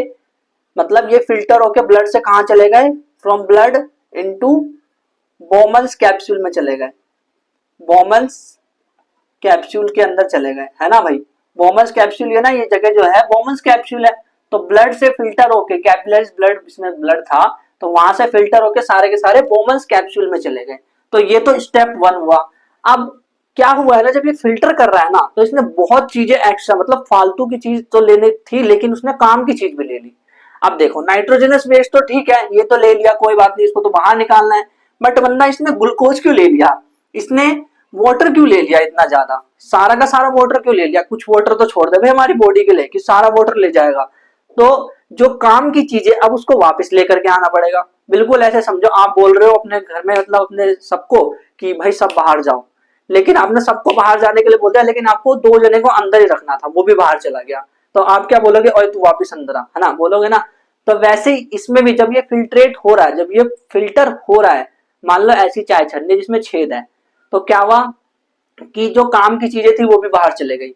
Speaker 1: मतलब ये फिल्टर होके ब्लड से कहां चले गए, from blood into Bowman's capsule में चले गए, बोमन्स कैप्सूल के अंदर चले गए, है ना भाई। बोमन्स कैप्सूल है ना, ये जगह जो है बोमन्स कैप्सूल है। तो ब्लड से फिल्टर होके, कैपिलरीज ब्लड, इसमें ब्लड था तो वहां से फिल्टर होके सारे के सारे बोमन्स कैप्सूल में चले गए। तो ये तो स्टेप 1 हुआ। अब क्या हुआ है ना, जब ये फिल्टर कर रहा है ना, तो इसने बहुत चीजें एक्स्ट्रा, मतलब फालतू की चीज तो लेनी थी, लेकिन उसने काम की चीज भी ले ली। अब देखो नाइट्रोजनस वेस्ट तो ठीक है, ये तो ले लिया, कोई बात नहीं, इसको तो बाहर निकालना है, बट वरना इसने ग्लूकोज क्यों ले लिया, इसने वाटर क्यों ले लिया इतना ज्यादा, सारा का सारा वाटर क्यों ले लिया, कुछ वाटर तो छोड़ दे भाई हमारी बॉडी के लिए कि सारा वाटर ले जाएगा। तो जो काम की चीजें अब उसको वापस लेकर के आना पड़ेगा। बिल्कुल ऐसे समझो आप बोल रहे हो अपने घर में मतलब अपने सबको कि भाई सब बाहर जाओ, लेकिन आपने सबको बाहर जाने के लिए बोल दिया, लेकिन आपको 2 जने को अंदर ही रखना था, वो भी बाहर चला गया, तो आप क्या बोलोगे, ओए तू वापस अंदर आ, है ना, बोलोगे ना। तो वैसे ही इसमें भी जब ये फिल्ट्रेट हो रहा है, जब ये फिल्टर हो रहा है, मान लो ऐसी चाय छन्नी जिसमें छेद है, तो क्या हुआ कि जो काम की चीजें थी वो भी बाहर चले गई।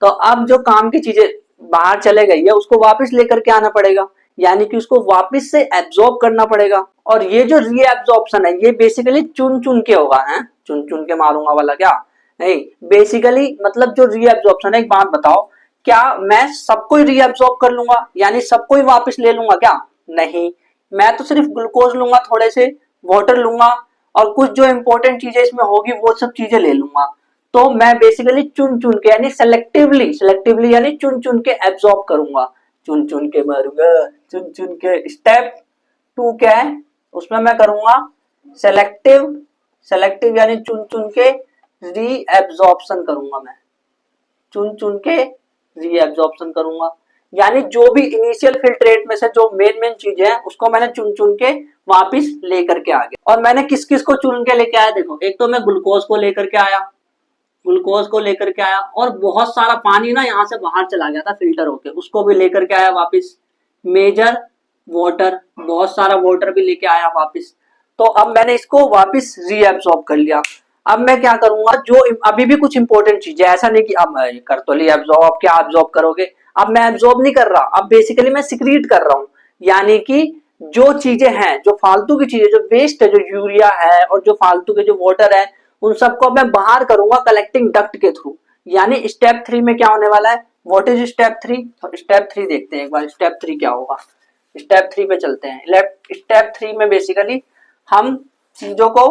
Speaker 1: तो अब जो काम की चीजें बाहर चले गई है उसको वापस लेकर के आना पड़ेगा, यानी कि उसको वापस से एब्जॉर्ब करना पड़ेगा। और ये जो रीएब्जॉर्प्शन है ये बेसिकली चुन चुन के होगा, है चुन चुन के मारूंगा वाला क्या नहीं, बेसिकली मतलब जो रीएब्जॉर्प्शन है, एक बात बताओ, क्या मैं सबको ही रीएब्जॉर्ब कर लूंगा, यानी सबको ही वापस ले लूंगा क्या, नहीं, मैं तो सिर्फ ग्लूकोज लूंगा, थोड़े से वाटर लूंगा, और कुछ जो इंपॉर्टेंट चीजें इसमें होगी वो सब चीजें ले लूंगा। तो मैं बेसिकली चुन चुन के यानी सेलेक्टिवली सेलेक्टिवली यानी चुन चुन के एब्जॉर्ब करूंगा, चुन चुन के मारूंगा, चुन चुन के। स्टेप 2 क्या है, उसमें मैं करूंगा सेलेक्टिव, सेलेक्टिव यानी चुन चुन के रीएब्जॉर्प्शन करूंगा, मैं चुन चुन के रीएब्जॉर्प्शन करूंगा, यानी जो भी इनिशियल फिल्ट्रेट में से जो मेन मेन चीजें हैं उसको मैंने चुन चुन के वापस लेकर के आ गया। और मैंने किस किस को चुन के लेके आया, देखो एक तो मैं ग्लूकोज को लेकर के आया, ग्लूकोज को लेकर के आया, और बहुत सारा पानी ना यहाँ से बाहर चला गया था फिल्टर होके, उसको भी लेकर के आया वापस। मेजर वाटर, बहुत सारा वाटर भी लेके आया वापस। तो अब मैंने इसको वापस रीएब्सॉर्ब कर लिया। अब मैं क्या करूंगा, जो अभी भी कुछ इंपॉर्टेंट चीज है, ऐसा नहीं कि अब मैं कर तो लिया एब्जॉर्ब, अब क्या एब्जॉर्ब करोगे, अब मैं एब्जॉर्ब नहीं कर रहा, अब बेसिकली मैं सिक्रीट कर रहा हूँ, यानी कि जो चीजें हैं, जो फालतू की चीजें, जो वेस्ट है, जो यूरिया है और जो फालतू के जो वाटर है, उन सबको मैं बाहर करूंगा कलेक्टिंग डक्ट के थ्रू। यानी स्टेप 3 में क्या होने वाला है, व्हाट इज स्टेप 3, तो स्टेप 3 देखते हैं एक बार, स्टेप 3 क्या होगा। स्टेप 3 पे चलते हैं। स्टेप 3 में बेसिकली हम चीजों को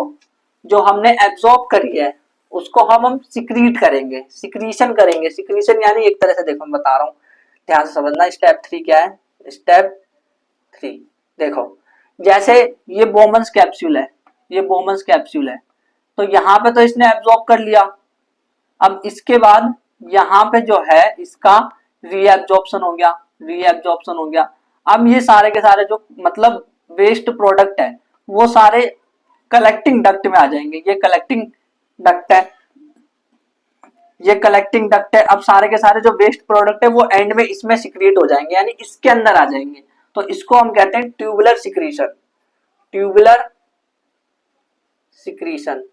Speaker 1: जो हमने एब्जॉर्ब करी है उसको हम सिक्रीट करेंगे, सिक्रीशन करेंगे। सिक्रीशन यानी एक तरह से देखो मैं बता रहा हूँ, ध्यान से समझना। स्टेप 3 क्या है, स्टेप 3 देखो, जैसे ये बोमन्स कैप्सूल है, ये बोमन्स कैप्सूल है, तो यहाँ पे तो इसने एब्जॉर्ब कर लिया। अब इसके बाद यहाँ पे जो है इसका रीएब्जॉर्प्शन हो गया, रीएब्जॉर्प्शन हो गया। अब ये सारे के सारे जो मतलब वेस्ट प्रोडक्ट है वो सारे कलेक्टिंग डक्ट में आ जाएंगे। ये कलेक्टिंग डक्ट है, ये कलेक्टिंग डक्ट है। अब सारे के सारे जो वेस्ट प्रोडक्ट है वो एंड में इसमें सिक्रिएट हो जाएंगे, यानी इसके अंदर आ जाएंगे। तो इसको हम कहते हैं ट्यूबुलर सिक्रीशन, ट्यूबुलर सिक्रीशन।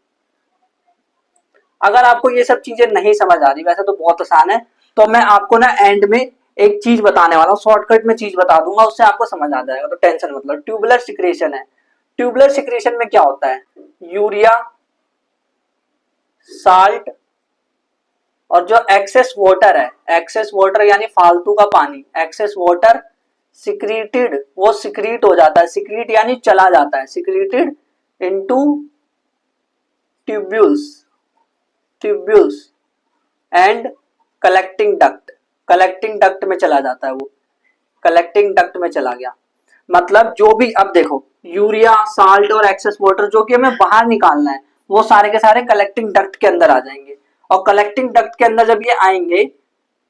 Speaker 1: अगर आपको ये सब चीजें नहीं समझ आ रही, वैसे तो बहुत आसान है, तो मैं आपको ना एंड में एक चीज बताने वाला हूँ, शॉर्टकट में चीज बता दूंगा, उससे आपको समझ आ जाएगा, तो टेंशन मतलब। ट्यूबुलर सिक्रेशन है, ट्यूबुलर सिक्रेशन में क्या होता है, यूरिया, साल्ट और जो एक्सेस वाटर है, एक्सेस वाटर यानी फालतू का पानी, एक्सेस वाटर सिक्रीटेड, वो सिक्रीट हो जाता है, सिक्रीट यानी चला जाता है, secreted into tubules, tubules and collecting duct, collecting duct में चला जाता है, वो कलेक्टिंग डक्ट में चला गया। मतलब जो भी, अब देखो यूरिया, साल्ट और एक्सेस वाटर जो कि हमें बाहर निकालना है वो सारे के सारे कलेक्टिंग डक्ट के अंदर आ जाएंगे। और कलेक्टिंग डक्ट के अंदर जब ये आएंगे,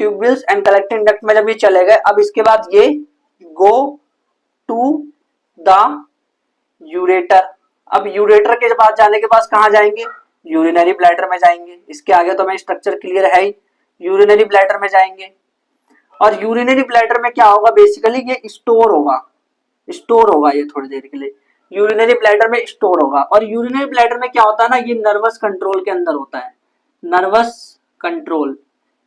Speaker 1: ट्यूब्यूल्स एंड कलेक्टिंग डक्ट में जब ये चले गए, अब इसके बाद ये गो टू द यूरेटर। अब यूरेटर के पास जाने के बाद कहाँ जाएंगे, यूरिनरी ब्लैडर में जाएंगे। इसके आगे तो मैं स्ट्रक्चर क्लियर है ही, यूरिनरी ब्लैडर में जाएंगे। और यूरिनरी ब्लैडर में क्या होगा, बेसिकली ये स्टोर होगा, स्टोर होगा ये थोड़ी देर के लिए, यूरिनरी ब्लैडर में स्टोर होगा। और यूरिनरी ब्लैडर में क्या होता है ना, ये नर्वस कंट्रोल के अंदर होता है, नर्वस कंट्रोल,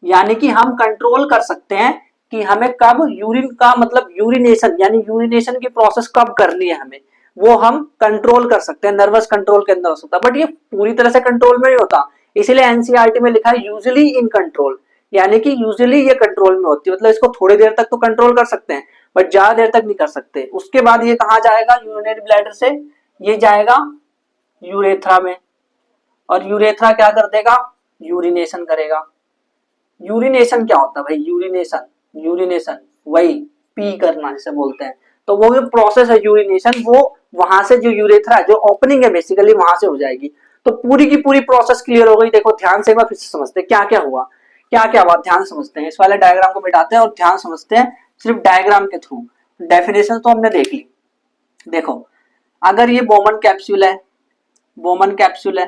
Speaker 1: यानी कि हम कंट्रोल कर सकते हैं कि हमें कब यूरिन का मतलब यूरिनेशन यानी यूरिनेशन की प्रोसेस कब करनी है हमें, वो हम कंट्रोल कर सकते हैं, नर्वस कंट्रोल के अंदर हो सकता है। बट ये पूरी तरह से कंट्रोल में नहीं होता, इसीलिए एनसीईआरटी में लिखा है यूजुअली इन कंट्रोल, यानी कि यूजुअली ये कंट्रोल में होती है, मतलब इसको थोड़ी देर तक तो कंट्रोल कर सकते हैं बट ज्यादा देर तक नहीं कर सकते। उसके बाद ये कहाँ जाएगा, यूरिनरी ब्लैडर से ये जाएगा यूरेथ्रा में, और यूरेथ्रा क्या कर देगा, यूरिनेशन करेगा। यूरिनेशन क्या होता है भाई, यूरिनेशन, यूरिनेशन वही पी करना जिसे बोलते हैं। तो वो जो प्रोसेस है यूरिनेशन, वो वहां से जो यूरेथ्रा जो ओपनिंग है बेसिकली वहां से हो जाएगी। तो पूरी की पूरी प्रोसेस क्लियर हो गई। देखो ध्यान से एक बार फिर से समझते हैं क्या क्या हुआ, क्या क्या हुआ, ध्यान समझते हैं। इस वाले डायग्राम को मिटाते हैं और ध्यान समझते हैं सिर्फ डायग्राम के थ्रू। डेफिनेशन तो हमने देख ली। देखो अगर ये बोमन कैप्सूल है, बोमन कैप्सूल है,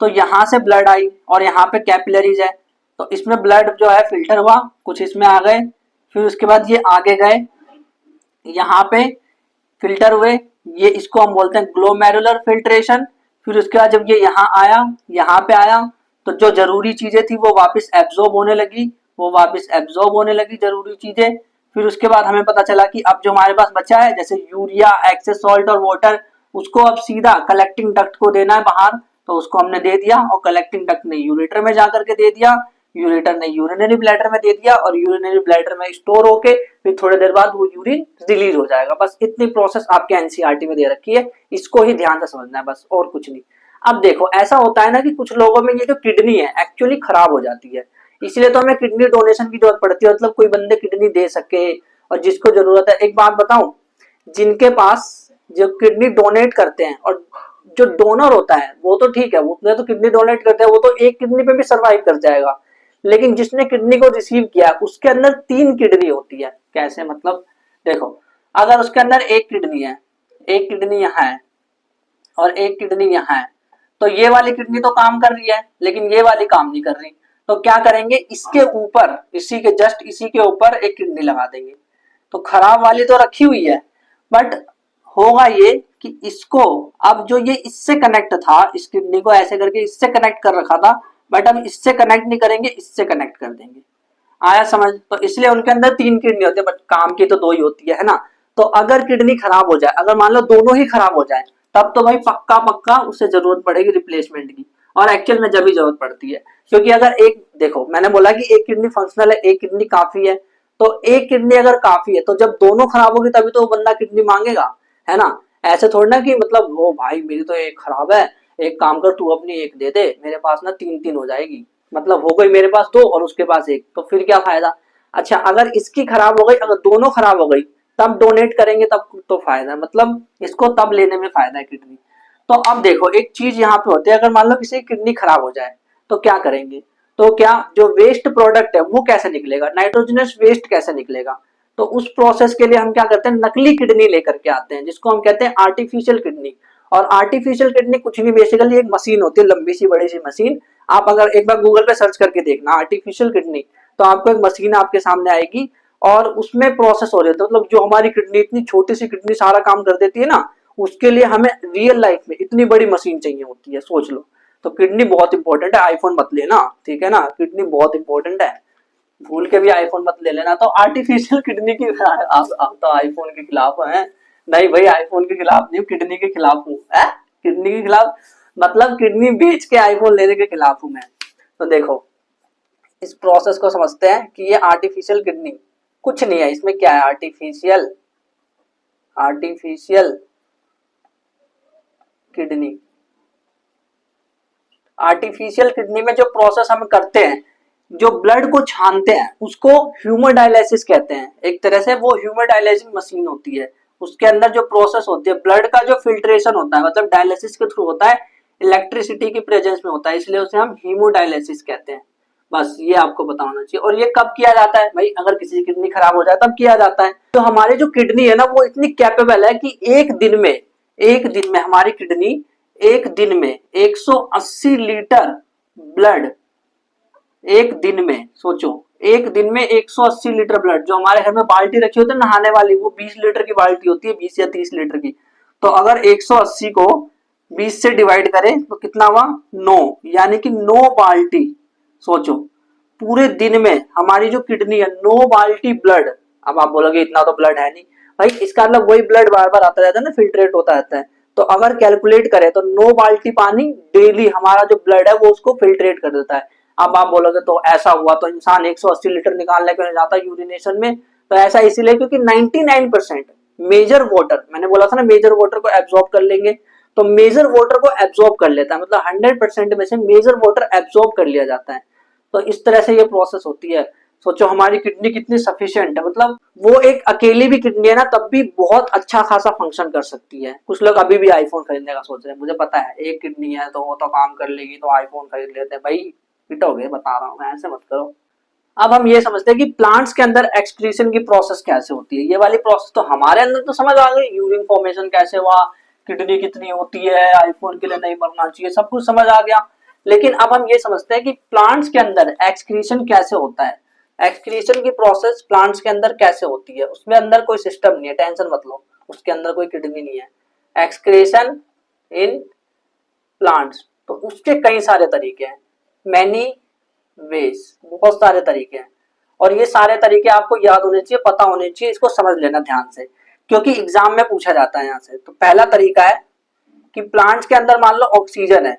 Speaker 1: तो यहां से ब्लड आई और यहाँ पे कैपिलरीज है, तो इसमें ब्लड जो है फिल्टर हुआ, कुछ इसमें आ गए, फिर उसके बाद ये आगे गए, यहाँ पे फिल्टर हुए, ये इसको हम बोलते हैं ग्लोमेरुलर फिल्ट्रेशन। फिर उसके बाद जब ये यहाँ आया, यहाँ पे आया, तो जो जरूरी चीजें थी वो वापस एब्जॉर्ब होने लगी, वो वापस एब्जॉर्ब होने लगी जरूरी चीजें। फिर उसके बाद हमें पता चला कि अब जो हमारे पास बचा है जैसे यूरिया, एक्सेस सॉल्ट और वाटर, उसको अब सीधा कलेक्टिंग डक्ट को देना है बाहर, तो उसको हमने दे दिया और कलेक्टिंग डक्ट ने यूरेटर में जाकर के दे दिया, यूरेटर ने यूरिनरी ब्लैडर में दे दिया और यूरिनरी ब्लैडर में स्टोर होके फिर थोड़ी देर बाद वो यूरिन रिलीज हो जाएगा। बस इतनी प्रोसेस आपके एनसीईआरटी में दे रखी है, इसको ही ध्यान से समझना है बस, और कुछ नहीं। अब देखो ऐसा होता है ना कि कुछ लोगों में ये जो किडनी है एक्चुअली खराब हो जाती है, इसलिए तो हमें किडनी डोनेशन की जरूरत पड़ती है, मतलब कोई बंदे किडनी दे सके और जिसको जरूरत है। एक बात बताऊं, जिनके पास जो किडनी डोनेट करते हैं और जो डोनर होता है वो तो ठीक है, उसने तो किडनी डोनेट करते हैं, वो तो एक किडनी पे भी सरवाइव कर जाएगा, लेकिन जिसने किडनी को रिसीव किया उसके अंदर 3 किडनी होती है। कैसे मतलब, देखो अगर उसके अंदर एक किडनी है, एक किडनी यहाँ है और एक किडनी यहाँ है, तो ये वाली किडनी तो काम कर रही है लेकिन ये वाली काम नहीं कर रही, तो क्या करेंगे, इसके ऊपर, इसी के जस्ट इसी के ऊपर एक किडनी लगा देंगे। तो खराब वाली तो रखी हुई है, बट होगा ये कि इसको अब जो ये इससे कनेक्ट था, इस किडनी को ऐसे करके इससे कनेक्ट कर रखा था, बट अब इससे कनेक्ट नहीं करेंगे, इससे कनेक्ट कर देंगे। आया समझ? तो इसलिए उनके अंदर 3 किडनी होती है, बट काम की तो 2 ही होती है ना। तो अगर किडनी खराब हो जाए, अगर मान लो दोनों ही खराब हो जाए, तब तो भाई पक्का पक्का उससे जरूरत पड़ेगी रिप्लेसमेंट की, और एक्चुअल में जब भी जरूरत पड़ती है, क्योंकि अगर एक, देखो मैंने बोला कि एक किडनी फंक्शनल है, एक किडनी काफी है, तो एक किडनी अगर काफी है तो जब दोनों खराब होगी तभी तो वो बंदा किडनी मांगेगा, है ना। ऐसे थोड़ी ना कि मतलब वो भाई मेरी तो एक खराब है, एक काम कर तू अपनी एक दे दे, मेरे पास ना 3-3 हो जाएगी, मतलब हो गई मेरे पास 2 और उसके पास 1, तो फिर क्या फायदा। अच्छा अगर इसकी खराब हो गई, अगर दोनों खराब हो गई तब डोनेट करेंगे, तब तो फायदा, मतलब इसको तब लेने में फायदा है किडनी। तो अब देखो एक चीज यहाँ पे होती है, अगर मान लो किसी की किडनी खराब हो जाए तो क्या करेंगे, तो क्या जो वेस्ट प्रोडक्ट है वो कैसे निकलेगा, नाइट्रोजनस वेस्ट कैसे निकलेगा। तो उस प्रोसेस के लिए हम क्या करते हैं, नकली किडनी लेकर के आते हैं, जिसको हम कहते हैं आर्टिफिशियल किडनी। और आर्टिफिशियल किडनी कुछ नहीं, बेसिकली एक मशीन होती है, लंबी सी बड़ी सी मशीन। आप अगर एक बार गूगल पे सर्च करके देखना आर्टिफिशियल किडनी, तो आपको एक मशीन आपके सामने आएगी और उसमें प्रोसेस हो रही है, मतलब जो हमारी किडनी, इतनी छोटी सी किडनी सारा काम कर देती है ना, उसके लिए हमें रियल लाइफ में इतनी बड़ी मशीन चाहिए होती है, सोच लो। तो किडनी बहुत इंपॉर्टेंट है, आईफोन मत लेना, ठीक है ना, किडनी बहुत इंपॉर्टेंट है, भूल के भी आईफोन मत ले लेना। तो आर्टिफिशियल किडनी की आप तो आईफोन के खिलाफ हैं? नहीं भाई, आईफोन के खिलाफ नहीं, किडनी के खिलाफ हूँ। किडनी के खिलाफ मतलब किडनी बेच के आईफोन लेने के खिलाफ हूँ मैं। तो देखो इस प्रोसेस को समझते हैं कि ये आर्टिफिशियल किडनी कुछ नहीं है, इसमें क्या है, artificial, artificial kidney. Artificial kidney में जो प्रोसेस हम करते हैं, जो ब्लड को छानते हैं, उसको ह्यूमोडायलिसिस कहते हैं। एक तरह से वो ह्यूमोडायलिसिस मशीन होती है, उसके अंदर जो प्रोसेस होती है, ब्लड का जो फिल्ट्रेशन होता है, मतलब डायलिसिस के थ्रू होता है, इलेक्ट्रिसिटी की प्रेजेंस में होता है, इसलिए उसे हम हीमोडायलिसिस कहते हैं। बस ये आपको बताना चाहिए। और ये कब किया जाता है भाई, अगर किसी की किडनी खराब हो जाए तब किया जाता है। तो हमारे जो किडनी है ना, वो इतनी कैपेबल है कि एक दिन में हमारी किडनी एक दिन में 180 लीटर ब्लड, एक दिन में सोचो, एक दिन में 180 लीटर ब्लड, जो हमारे घर में बाल्टी रखी होती है नहाने वाली, वो 20 लीटर की बाल्टी होती है, 20 या 30 लीटर की। तो अगर 180 को 20 से डिवाइड करें तो कितना हुआ, 9, यानी कि 9 बाल्टी। सोचो पूरे दिन में हमारी जो किडनी है 9 बाल्टी ब्लड। अब आप बोलोगे इतना तो ब्लड है नहीं भाई, इसका मतलब वही ब्लड बार बार आता रहता है ना, फिल्ट्रेट होता रहता है। तो अगर कैलकुलेट करें तो 9 बाल्टी पानी डेली हमारा जो ब्लड है वो उसको फिल्ट्रेट कर देता है। अब आप बोलोगे तो ऐसा हुआ तो इंसान 180 लीटर निकालने के लिए जाता है यूरिनेशन में, तो ऐसा इसीलिए क्योंकि 99% मेजर वाटर, मैंने बोला था ना मेजर वाटर को एब्जॉर्ब कर लेंगे, तो मेजर वाटर को एब्जॉर्ब कर लेता है, मतलब 100% में से मेजर वाटर एब्जॉर्ब कर लिया जाता है। तो इस तरह से ये प्रोसेस होती है। सोचो हमारी किडनी कितनी सफिशिएंट है, मतलब वो एक अकेली भी किडनी है ना तब भी बहुत अच्छा खासा फंक्शन कर सकती है। कुछ लोग अभी भी आईफोन खरीदने का सोच रहे हैं, मुझे पता है एक किडनी है तो वो तो काम कर लेगी तो आईफोन खरीद लेते हैं। भाई पिटोगे, बता रहा हूँ मैं, ऐसे मत करो। अब हम ये समझते हैं कि प्लांट्स के अंदर एक्सक्रीशन की प्रोसेस कैसे होती है। ये वाली प्रोसेस तो हमारे अंदर तो समझ आ गई, यूरिन फॉर्मेशन कैसे हुआ, किडनी कितनी होती है, आईफोन के लिए नहीं मरना चाहिए, सब कुछ समझ आ गया। लेकिन अब हम ये समझते हैं कि प्लांट्स के अंदर एक्सक्रीशन कैसे होता है। एक्सक्रीशन की प्रोसेस प्लांट्स के अंदर कैसे होती है, उसमें अंदर कोई सिस्टम नहीं है, टेंशन मत लो, उसके अंदर कोई किडनी नहीं है। एक्सक्रीशन इन प्लांट्स, तो उसके कई सारे तरीके हैं, मैनी वेज, बहुत सारे तरीके हैं। और ये सारे तरीके आपको याद होने चाहिए, पता होने चाहिए, इसको समझ लेना ध्यान से, क्योंकि एग्जाम में पूछा जाता है यहाँ से। तो पहला तरीका है कि प्लांट्स के अंदर मान लो ऑक्सीजन है,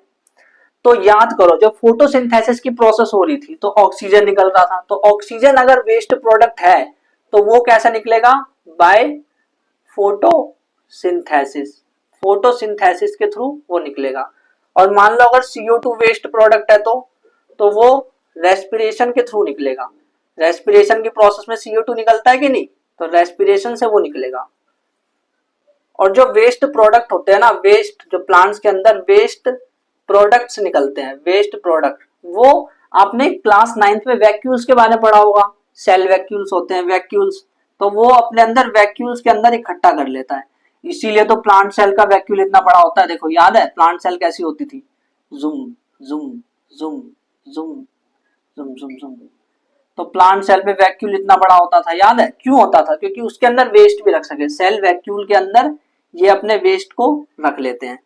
Speaker 1: तो याद करो जब फोटोसिंथेसिस की प्रोसेस हो रही थी तो ऑक्सीजन निकल रहा था, तो ऑक्सीजन अगर वेस्ट प्रोडक्ट है तो वो कैसे निकलेगा, बाय फोटोसिंथेसिस, फोटोसिंथेसिस के थ्रू वो निकलेगा। और मान लो अगर CO2 वेस्ट प्रोडक्ट है तो वो रेस्पिरेशन के थ्रू निकलेगा। रेस्पिरेशन की प्रोसेस में CO2 निकलता है कि नहीं, तो रेस्पिरेशन से वो निकलेगा। और जो वेस्ट प्रोडक्ट होते हैं ना, वेस्ट जो प्लांट्स के अंदर वेस्ट प्रोडक्ट्स निकलते हैं, वेस्ट प्रोडक्ट, वो आपने क्लास 9th में वैक्यूल्स के बारे में पढ़ा होगा, सेल वैक्यूल्स होते हैं, वैक्यूल्स, तो वो अपने अंदर वैक्यूल्स के अंदर इकट्ठा कर लेता है। इसीलिए तो प्लांट सेल का वैक्यूल इतना बड़ा होता है। देखो याद है प्लांट सेल कैसी होती थी, जुम जुम जुम जुम जुम जुम जुम। तो प्लांट सेल में वैक्यूल इतना बड़ा होता था, याद है क्यों होता था, क्योंकि उसके अंदर वेस्ट भी रख सके, सेल वैक्यूल के अंदर ये अपने वेस्ट को रख लेते हैं।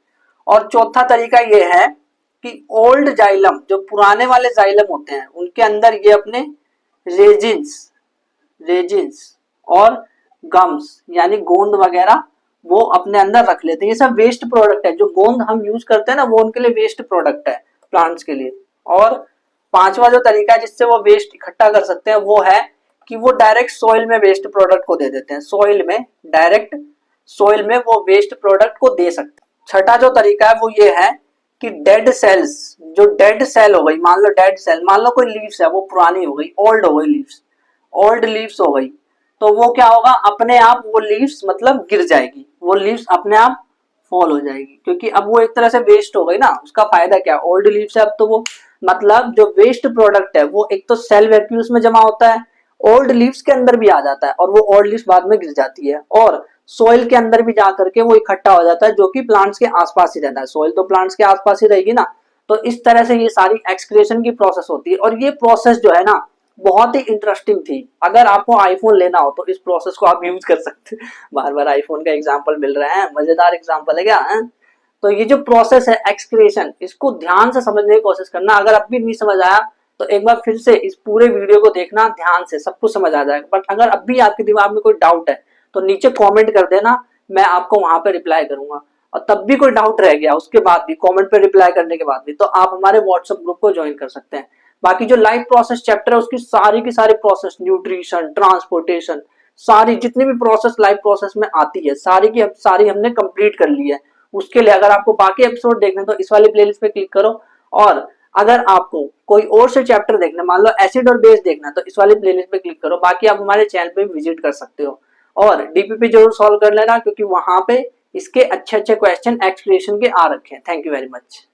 Speaker 1: और चौथा तरीका ये है कि ओल्ड जाइलम, जो पुराने वाले जाइलम होते हैं उनके अंदर ये अपने रेजिन्स रेजिन्स और गम्स यानी गोंद वगैरह वो अपने अंदर रख लेते हैं। ये सब वेस्ट प्रोडक्ट है, जो गोंद हम यूज करते हैं ना वो उनके लिए वेस्ट प्रोडक्ट है प्लांट्स के लिए। और पांचवा जो तरीका है जिससे वो वेस्ट इकट्ठा कर सकते हैं वो है कि वो डायरेक्ट सॉइल में वेस्ट प्रोडक्ट को दे देते हैं, सॉइल में डायरेक्ट, सॉइल में वो वेस्ट प्रोडक्ट को दे सकते हैं। छठा जो तरीका है वो ये है कि डेड सेल्स, जो डेड सेल हो गई, मान लो डेड सेल, मान लो कोई लीव्स है वो पुरानी हो गई, ओल्ड हो गई लीव्स, ओल्ड लीव्स हो गई, तो वो क्या होगा, अपने आप वो लीव्स मतलब गिर जाएगी, वो लीव्स अपने आप फॉल हो जाएगी, क्योंकि अब वो एक तरह से वेस्ट हो गई ना। उसका फायदा क्या, ओल्ड लीव्स है अब तो वो मतलब जो वेस्ट प्रोडक्ट है वो एक तो सेल वैक्यूल्स में जमा होता है, ओल्ड लीव्स के अंदर भी आ जाता है और वो ओल्ड लीव्स बाद में गिर जाती है और सोइल के अंदर भी जा करके वो इकट्ठा हो जाता है, जो कि प्लांट्स के आसपास ही रहता है। सोइल तो प्लांट्स के आसपास ही रहेगी ना। तो इस तरह से ये सारी एक्सक्रीशन की प्रोसेस होती है और ये प्रोसेस जो है ना बहुत ही इंटरेस्टिंग थी। अगर आपको आईफोन लेना हो तो इस प्रोसेस को आप यूज कर सकते हैं। बार बार आईफोन का एग्जांपल मिल रहा है, मजेदार एग्जांपल है क्या है? तो ये जो प्रोसेस है एक्सक्रीशन, इसको ध्यान से समझने की कोशिश करना। अगर अब भी नहीं समझ आया तो एक बार फिर से इस पूरे वीडियो को देखना ध्यान से, सब कुछ समझ आ जाएगा। बट अगर अब भी आपके दिमाग में कोई डाउट है तो नीचे कमेंट कर देना, मैं आपको वहां पे रिप्लाई करूंगा। और तब भी कोई डाउट रह गया उसके बाद भी, कमेंट पे रिप्लाई करने के बाद भी, तो आप हमारे व्हाट्सएप ग्रुप को ज्वाइन कर सकते हैं। बाकी जो लाइफ प्रोसेस चैप्टर है उसकी सारी की सारी प्रोसेस, न्यूट्रिशन, ट्रांसपोर्टेशन, सारी जितनी भी प्रोसेस लाइफ प्रोसेस में आती है सारी की सारी हमने कंप्लीट कर ली है। उसके लिए अगर आपको बाकी एपिसोड देखने तो इस वाली प्लेलिस्ट पे क्लिक करो, और अगर आपको कोई और से चैप्टर देखना, मान लो एसिड और बेस देखना, तो इस वाली प्लेलिस्ट पे क्लिक करो। बाकी आप हमारे चैनल पे विजिट कर सकते हो और डीपीपी जरूर सॉल्व कर लेना, क्योंकि वहां पे इसके अच्छे अच्छे क्वेश्चन एक्सप्लेनेशन के आ रखे हैं। Thank you very much.